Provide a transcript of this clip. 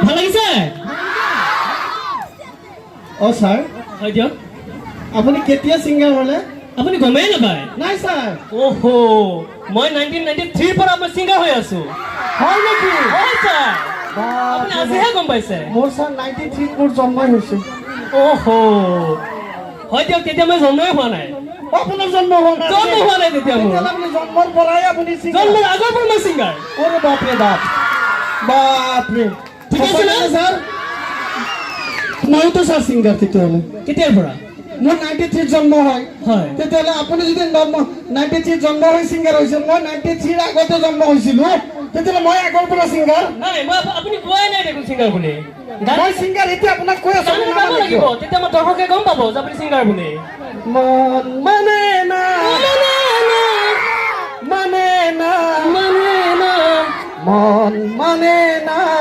ভাল লাগিছে অ স্যাৰ হয় দিয়ক আপুনি কেতিয়া সিঙ্গাৰ হলে আপুনি গমেই নাপায় নাই স্যাৰ ওহো মই 1993 পৰা মই সিঙ্গাৰ হৈ আছো হয় নেকি হয় স্যাৰ আপুনি আজিহে গম পাইছে মোৰ স্যাৰ 93 মোৰ জন্মই হৈছে ওহো হয় দিয়ক তেতিয়া মই জন্মই হোৱা নাই আপোনাৰ জন্ম হোৱা নাই তেতিয়া মোৰ আপুনি জন্মৰ পৰাই আপুনি সিঙ্গাৰ জন্মৰ আগৰ পৰা মই সিঙ্গাৰ ওৰে বাপৰে বাপ বাপৰে ঠিক আছে না স্যাৰ মই তো স্যাৰ সিঙ্গাৰ তেতিয়াহ'লে কেতিয়াৰ পৰা মোৰ 93 জন্ম হয় হয় তেতিয়াহ'লে আপুনি যদি 93 জন্ম হৈ সিঙ্গাৰ হৈছে মই 93 আগতে জন্ম হৈছিলো তেতিয়াহ'লে মই আগৰ পৰা সিঙ্গাৰ নাই মই আপুনি কোৱাই নাই দেখোন সিঙ্গাৰ বুলি মই সিঙ্গাৰ এতিয়া আপোনাক কৈ আছো গান গাব লাগিব তেতিয়া মই দৰ্শকে গম পাব যে আপুনি সিঙ্গাৰ বুলি মন মানে না মানে না মানে না মন মানে না